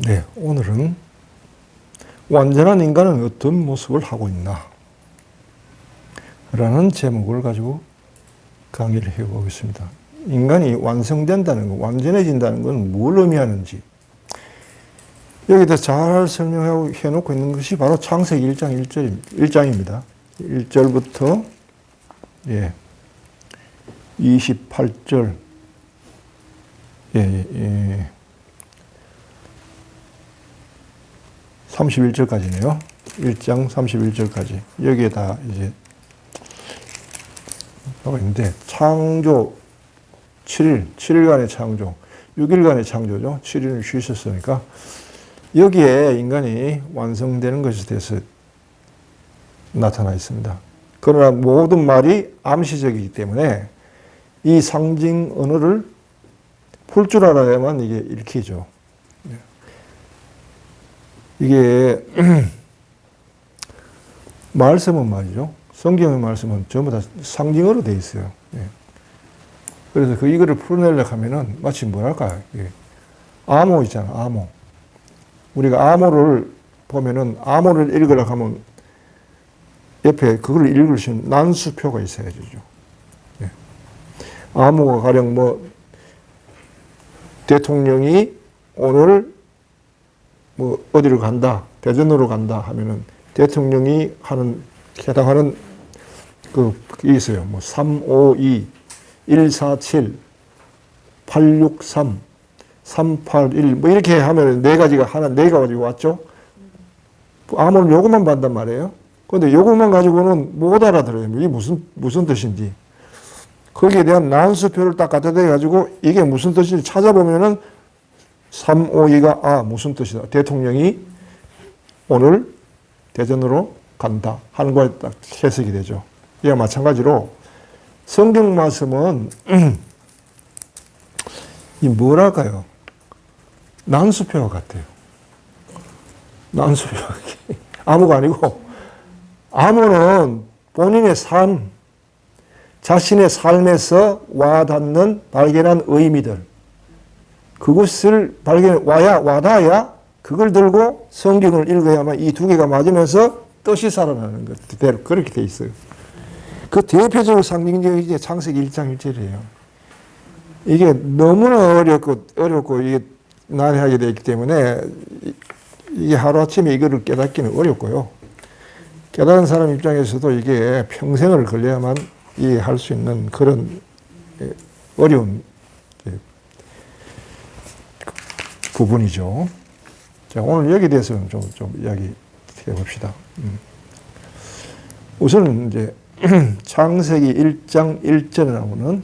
네, 오늘은 완전한 인간은 어떤 모습을 하고 있나 라는 제목을 가지고 강의를 해보겠습니다. 인간이 완성된다는 것, 완전해진다는 건 뭘 의미하는지 여기다 잘 설명해놓고 있는 것이 바로 창세기 1장 1절입니다. 1절부터 28절 31절까지네요. 1장 31절까지. 여기에 다 이제 뭐가 있는데, 창조 7일간의 창조, 6일간의 창조죠. 7일을 쉬셨으니까 여기에 인간이 완성되는 것에 대해서 나타나 있습니다. 그러나 모든 말이 암시적이기 때문에 이 상징 언어를 풀 줄 알아야만 이게 읽히죠. 이게 말씀은 말이죠. 성경의 말씀은 전부 다 상징어로 되어 있어요. 그래서 이거를 풀어내려고 하면은 마치 뭐랄까, 암호 있잖아, 암호. 우리가 암호를 보면은 암호를 읽으려고 하면 옆에 그걸 읽을 수 있는 난수표가 있어야 되죠. 암호가 가령 뭐 대통령이 오늘 뭐 어디로 간다, 대전으로 간다 하면은 대통령이 하는 해당하는 그게 있어요. 뭐 352, 147, 863, 381 뭐 이렇게 하면 네 가지가 네 가지고 왔죠. 아무런 요것만 받단 말이에요. 그런데 요것만 가지고는 못 알아들어요. 이게 무슨 뜻인지. 거기에 대한 난수표를 딱 갖다 대 가지고 이게 무슨 뜻인지 찾아보면은 352가 무슨 뜻이다. 대통령이 오늘 대전으로 간다 하는 거에 딱 해석이 되죠. 이와 마찬가지로 성경 말씀은 이 뭐랄까요? 난수표와 같아요. 난수표. 암호가 아니고 암호는 본인의 삶, 자신의 삶에서 와닿는 발견한 의미들 그것을 와닿아야 그걸 들고 성경을 읽어야만 이 두 개가 맞으면서 뜻이 살아나는 것. 그렇게 돼 있어요. 그 대표적으로 상징적인 게 창세기 1장 1절이에요. 이게 너무나 어렵고 이게 난해하게 되어 있기 때문에 이게 하루아침에 이거를 깨닫기는 어렵고요. 깨달은 사람 입장에서도 이게 평생을 걸려야만 이해할 수 있는 그런 어려운 부분이죠. 자, 오늘 여기에 대해서는 좀 이야기해 봅시다. 우선 이제 창세기 1장 1절에 나오는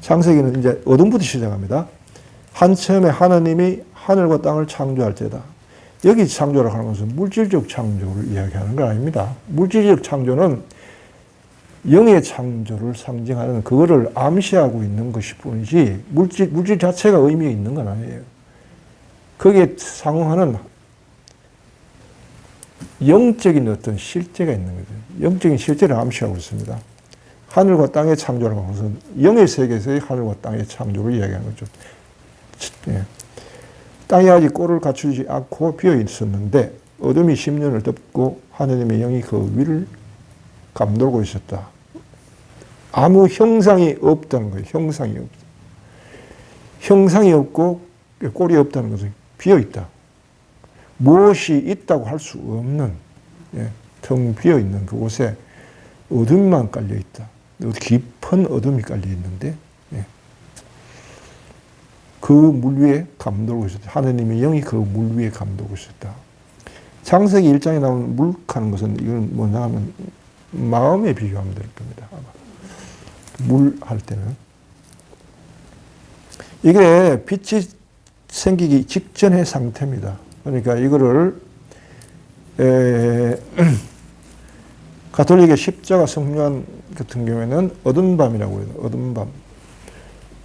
창세기는 이제 어둠부터 시작합니다. 한처음에 하나님이 하늘과 땅을 창조할 때다. 여기 창조라고 하는 것은 물질적 창조를 이야기하는 건 아닙니다. 물질적 창조는 영의 창조를 상징하는 그거를 암시하고 있는 것일 뿐이지 물질 자체가 의미가 있는 건 아니에요. 거기에 상응하는 영적인 어떤 실제가 있는 거죠. 영적인 실제를 암시하고 있습니다. 하늘과 땅의 창조라고 하는 것은 영의 세계에서의 하늘과 땅의 창조를 이야기하는 거죠. 땅이 아직 꼴을 갖추지 않고 비어 있었는데 어둠이 10년을 덮고 하느님의 영이 그 위를 감돌고 있었다. 아무 형상이 없다는 거예요. 형상이 없다. 형상이 없고 꼴이 없다는 것은 비어 있다. 무엇이 있다고 할 수 없는 텅 비어 있는 그곳에 어둠만 깔려 있다. 깊은 어둠이 깔려 있는데 그 물 위에 감돌고 있었다. 하느님의 영이 그 물 위에 감돌고 있었다. 창세기 1장에 나오는 물하는 것은 이건 뭐냐 하면 마음에 비교하면 될 겁니다. 물 할 때는 이게 빛이 생기기 직전의 상태입니다. 그러니까 이거를 가톨릭의 십자가 성묘한 같은 경우에는 어두운 밤이라고 해요. 어두운 밤.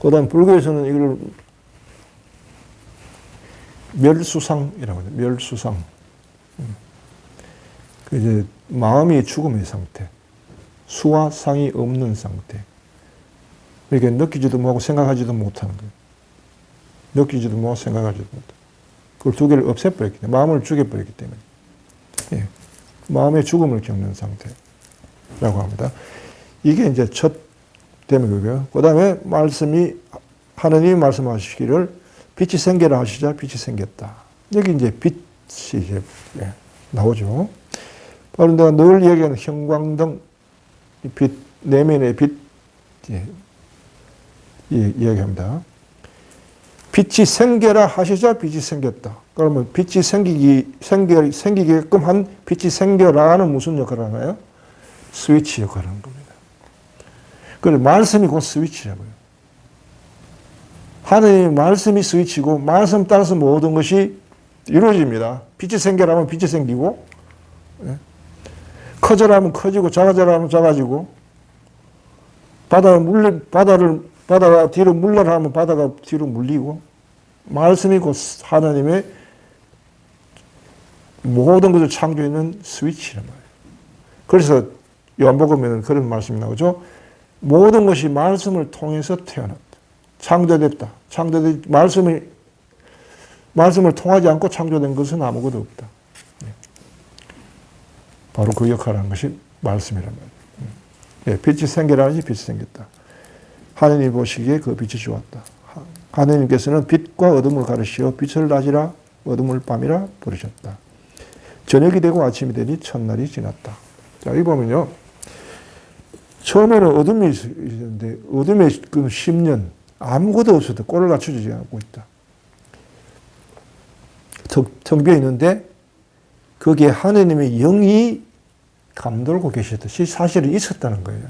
그 다음 불교에서는 이걸 멸수상이라고 해요. 멸수상. 그 이제 마음이 죽음의 상태. 수와 상이 없는 상태. 그러니까 느끼지도 못하고 생각하지도 못하는 거예요. 느끼지도 못하고 생각하지도 못하고. 그걸 두 개를 없애버렸기 때문에, 마음을 죽여버렸기 때문에. 예. 마음의 죽음을 겪는 상태라고 합니다. 이게 이제 첫 대목이고요. 그 다음에 말씀이, 하느님이 말씀하시기를 빛이 생겨라 하시자 빛이 생겼다. 여기 이제 빛이 이제 나오죠. 바로 내가 늘 얘기하는 형광등, 빛, 내면의 빛, 이야기합니다. 빛이 생겨라 하시자 빛이 생겼다. 그러면 빛이 생기게끔 한 빛이 생겨라는 무슨 역할을 하나요? 스위치 역할을 하는 겁니다. 그래서 말씀이 곧 스위치라고요. 하느님의 말씀이 스위치고 말씀 따라서 모든 것이 이루어집니다. 빛이 생겨라면 빛이 생기고, 커져라면 커지고, 작아져라면 작아지고, 바다가 뒤로 물러라 하면 바다가 뒤로 물리고, 말씀이 곧 하나님의 모든 것을 창조하는 스위치란 말이에요. 그래서 요한복음에는 그런 말씀이 나오죠. 모든 것이 말씀을 통해서 태어났다. 창조됐다. 말씀을 통하지 않고 창조된 것은 아무것도 없다. 바로 그 역할을 하는 것이 말씀이란 말이에요. 빛이 생겨라 하지 빛이 생겼다. 하느님 보시기에 그 빛이 좋았다. 하느님께서는 빛과 어둠을 가르시어 빛을 낮이라 어둠을 밤이라 부르셨다. 저녁이 되고 아침이 되니 첫날이 지났다. 자, 여기 보면요. 처음에는 어둠이 있었는데 어둠의 그 10년 아무것도 없어도 꼴을 갖추지 않고 있다. 텅 비어 있는데 거기에 하느님의 영이 감돌고 계셨듯이 사실은 있었다는 거예요.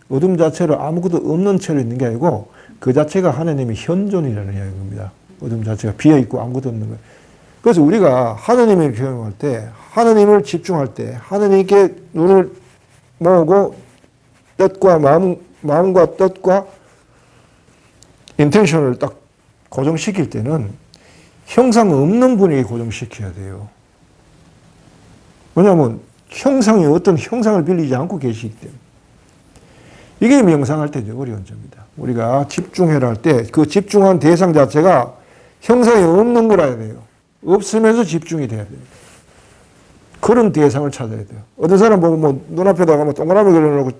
어둠 자체로 아무것도 없는 채로 있는 게 아니고 그 자체가 하느님의 현존이라는 이야기입니다. 어둠 자체가 비어있고 아무것도 없는 거예요. 그래서 우리가 하느님을 경험할 때, 하느님을 집중할 때, 하느님께 눈을 모으고 뜻과 마음과 뜻과 인텐션을 딱 고정시킬 때는 형상 없는 분에게 고정시켜야 돼요. 왜냐하면 어떤 형상을 빌리지 않고 계시기 때문에. 이게 명상할 때 어려운 점입니다. 우리가 집중해라 할 때 그 집중한 대상 자체가 형상이 없는 거라야 돼요. 없으면서 집중이 돼야 돼요. 그런 대상을 찾아야 돼요. 어떤 사람 보면 뭐 눈앞에다가 뭐 동그라미 그려놓고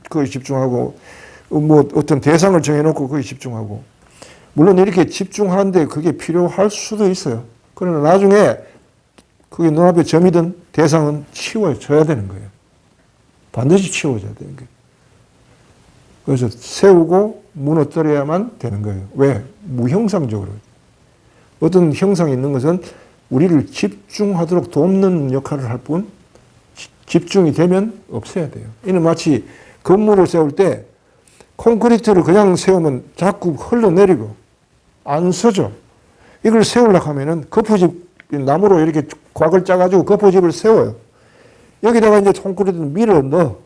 거기에 집중하고 뭐 어떤 대상을 정해놓고 거기에 집중하고 물론 이렇게 집중하는데 그게 필요할 수도 있어요. 그러나 나중에 그게 눈앞에 점이든 대상은 치워져야 되는 거예요. 반드시 치워져야 되는 거예요. 그래서 세우고 무너뜨려야만 되는 거예요. 왜? 무형상적으로. 어떤 형상이 있는 것은 우리를 집중하도록 돕는 역할을 할 뿐 집중이 되면 없애야 돼요. 이는 마치 건물을 세울 때 콘크리트를 그냥 세우면 자꾸 흘러내리고 안 서죠. 이걸 세우려고 하면은 나무로 이렇게 곽을 짜가지고 거푸집을 세워요. 여기다가 이제 콘크리트를 밀어 넣어.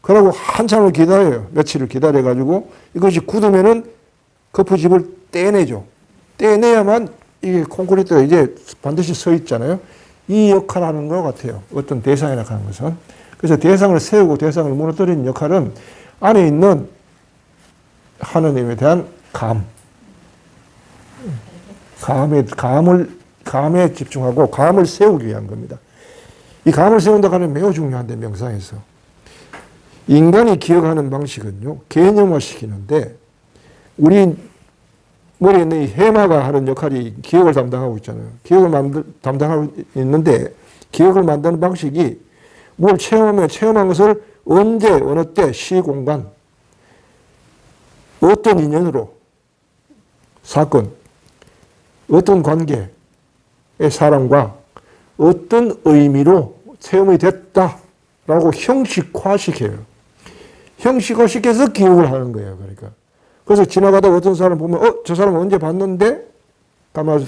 그러고 한참을 기다려요. 며칠을 기다려가지고 이것이 굳으면은 거푸집을 떼내죠. 떼내야만 이게 콘크리트가 이제 반드시 서 있잖아요. 이 역할을 하는 것 같아요. 어떤 대상이라 하는 것은. 그래서 대상을 세우고 대상을 무너뜨리는 역할은 안에 있는 하느님에 대한 감에 집중하고 감을 세우기 위한 겁니다. 이 감을 세운다고 하는 매우 중요한데 명상에서. 인간이 기억하는 방식은요. 개념화시키는데 우리 머리에 있는 이 해마가 하는 역할이 기억을 담당하고 있잖아요. 기억을 담당하고 있는데 기억을 만드는 방식이 뭘 체험하면 체험한 것을 언제 어느 때 시공간 어떤 인연으로 사건 어떤 관계의 사람과 어떤 의미로 체험이 됐다라고 형식화시켜요. 형식화시켜서 기억을 하는 거예요. 그러니까. 그래서 지나가다가 어떤 사람 보면 저 사람 언제 봤는데? 가만히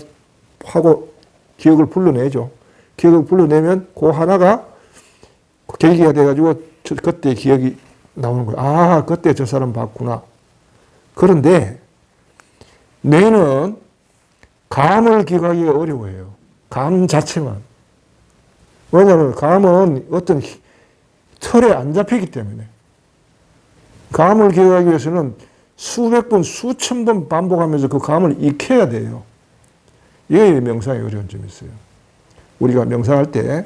하고 기억을 불러내죠. 기억을 불러내면 그 하나가 계기가 돼가지고 그때 기억이 나오는 거예요. 아, 그때 저 사람 봤구나. 그런데 뇌는 감을 기억하기가 어려워요. 감 자체만. 왜냐하면 감은 어떤 틀에 안 잡히기 때문에. 감을 기억하기 위해서는 수백 번, 수천 번 반복하면서 그 감을 익혀야 돼요. 이게 명상의 어려운 점이 있어요. 우리가 명상할 때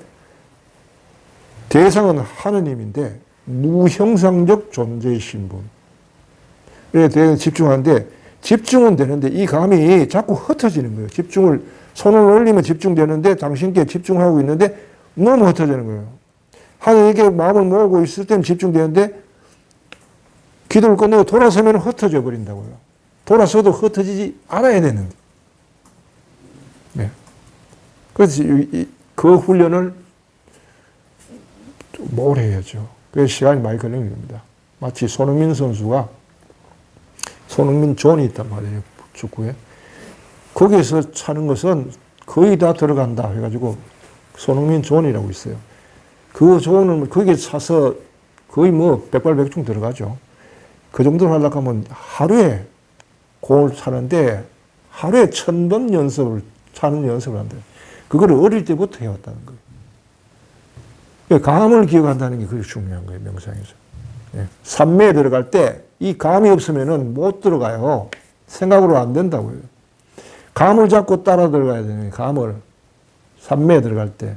대상은 하느님인데 무형상적 존재이신 분에 대해 집중하는데 집중은 되는데 이 감이 자꾸 흩어지는 거예요. 손을 올리면 집중되는데 당신께 집중하고 있는데 너무 흩어지는 거예요. 하나님께 마음을 모으고 있을 때는 집중되는데 기도를 끝내고 돌아서면 흩어져 버린다고요. 돌아서도 흩어지지 않아야 되는데. 네. 그래서 그 훈련을 좀 오래 해야죠. 그래서 시간이 많이 걸리는 겁니다. 마치 손흥민 선수가 손흥민 존이 있단 말이에요. 축구에. 거기에서 차는 것은 거의 다 들어간다 해가지고 손흥민 존이라고 있어요. 그 존은 거기에 차서 거의 뭐 백발백중 들어가죠. 그 정도로 하려고 하면 하루에 공을 차는데 하루에 1000번 차는 연습을 한대요. 그걸 어릴 때부터 해왔다는 거예요. 감을 기억한다는 게 그게 중요한 거예요. 명상에서. 삼매에 들어갈 때 이 감이 없으면 못 들어가요. 생각으로 안 된다고요. 감을 잡고 따라 들어가야 되는 감을. 삼매에 들어갈 때.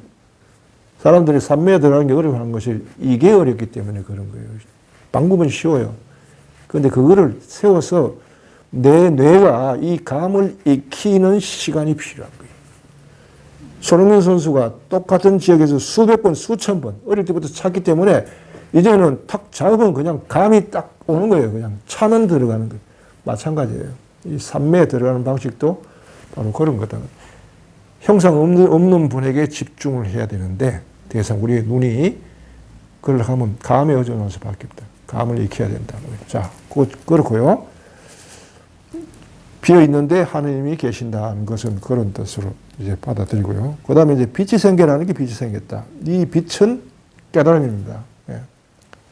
사람들이 삼매에 들어가는 게 어려워하는 것이 이게 어렵기 때문에 그런 거예요. 방법은 쉬워요. 그런데 그거를 세워서 내 뇌가 이 감을 익히는 시간이 필요한 거예요. 손흥민 선수가 똑같은 지역에서 수백 번, 수천 번 어릴 때부터 찼기 때문에 이제는 탁 잡으면 그냥 감이 딱 오는 거예요. 그냥 차면 들어가는 거예요. 마찬가지예요. 이 삼매에 들어가는 방식도 바로 그런 거다. 형상 없는 분에게 집중을 해야 되는데 대상 우리의 눈이 그걸 하면 감에 의존할 수밖에 없다. 감을 익혀야 된다. 자, 그렇고요. 비어 있는데 하느님이 계신다는 것은 그런 뜻으로 이제 받아들이고요. 그 다음에 이제 빛이 생겨나는 게 빛이 생겼다. 이 빛은 깨달음입니다.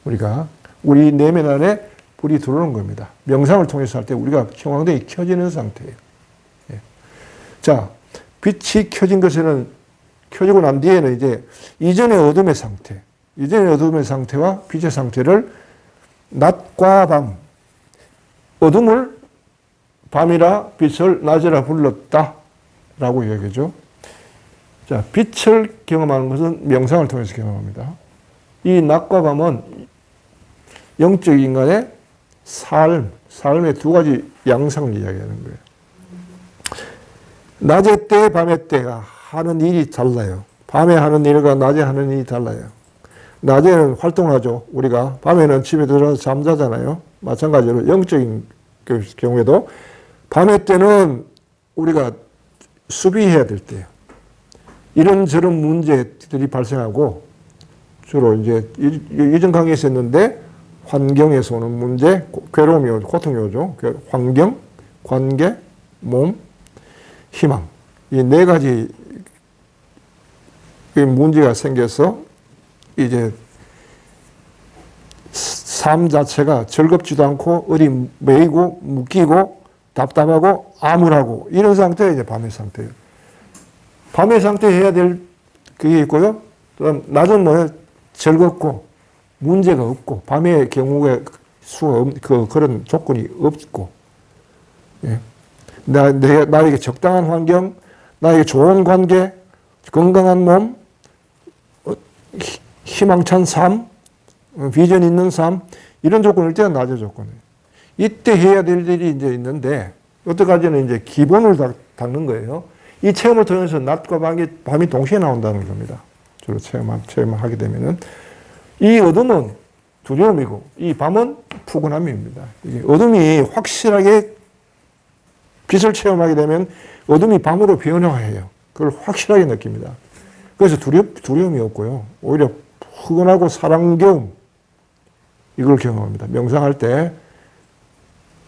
우리가 우리 내면 안에 불이 들어오는 겁니다. 명상을 통해서 할 때 우리가 형광등이 켜지는 상태예요. 자, 빛이 켜진 것에는 켜지고 난 뒤에는 이제 이전의 어둠의 상태, 이전의 어둠의 상태와 빛의 상태를 낮과 밤, 어둠을 밤이라 빛을 낮이라 불렀다 라고 이야기하죠. 자, 빛을 경험하는 것은 명상을 통해서 경험합니다. 이 낮과 밤은 영적 인간의 삶의 두 가지 양상을 이야기하는 거예요. 낮의 때, 밤의 때가 하는 일이 달라요. 밤에 하는 일과 낮에 하는 일이 달라요. 낮에는 활동하죠. 우리가 밤에는 집에 들어가서 잠자잖아요. 마찬가지로 영적인 경우에도 밤의 때는 우리가 수비해야 될 때예요. 이런저런 문제들이 발생하고 주로 이제 이전 강의에서 했는데 환경에서 오는 문제, 괴로움이 오죠. 고통이 오죠. 환경, 관계, 몸, 희망. 이 네 가지 문제가 생겨서 이제 삶 자체가 즐겁지도 않고 어디 매이고 묶이고 답답하고 암울하고 이런 상태가 이제 밤의 상태예요. 밤의 상태 해야 될 그게 있고요. 그다음 낮은 뭐예요? 즐겁고 문제가 없고 밤의 경우에 그런 조건이 없고 나에게 적당한 환경, 나에게 좋은 관계, 건강한 몸, 희망찬 삶, 비전 있는 삶 이런 조건일 때는 낮의 조건이에요. 이때 해야 될 일이 이제 있는데 어떡하지는 이제 기본을 닦는 거예요. 이 체험을 통해서 낮과 밤이 동시에 나온다는 겁니다. 주로 체험하게 되면은 이 어둠은 두려움이고 이 밤은 푸근함입니다. 어둠이 확실하게 빛을 체험하게 되면 어둠이 밤으로 변화해요. 그걸 확실하게 느낍니다. 그래서 두려움이 없고요. 오히려 푸근하고 사랑겨움 이걸 경험합니다. 명상할 때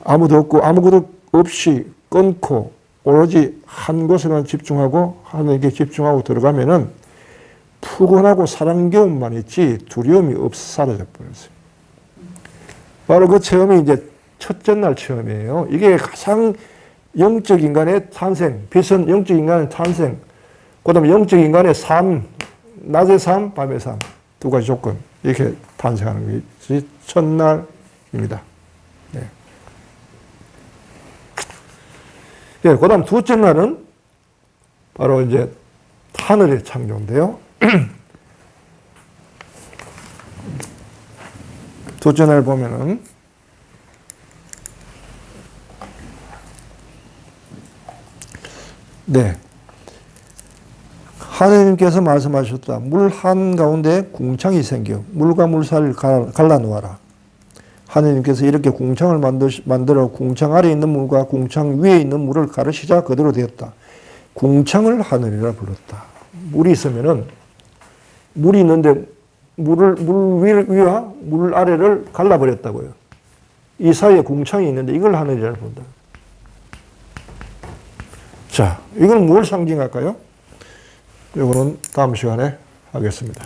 아무도 없고 아무것도 없이 끊고 오로지 한 곳에만 집중하고 하나님께 집중하고 들어가면은 푸근하고 사랑겨움만 있지 두려움이 사라져 버렸어요. 바로 그 체험이 이제 첫째 날 체험이에요. 이게 가장 영적 인간의 탄생, 빛은 영적 인간의 탄생, 그 다음에 영적 인간의 삶, 낮의 삶, 밤의 삶, 두 가지 조건, 이렇게 탄생하는 것이 첫날입니다. 네. 그 다음 둘째 날은 바로 이제 하늘의 창조인데요. 도전을 보면은 네. 하느님께서 말씀하셨다. 물 한가운데 궁창이 생겨 물과 물사이를 갈라놓아라. 하느님께서 이렇게 궁창을 만들어 궁창 아래에 있는 물과 궁창 위에 있는 물을 가르시자 그대로 되었다. 궁창을 하늘이라 불렀다. 물이 있으면은 물이 있는데 물 위와 물 아래를 갈라버렸다고요. 이 사이에 궁창이 있는데 이걸 하늘이라 부른다. 자, 이건 뭘 상징할까요? 이거는 다음 시간에 하겠습니다.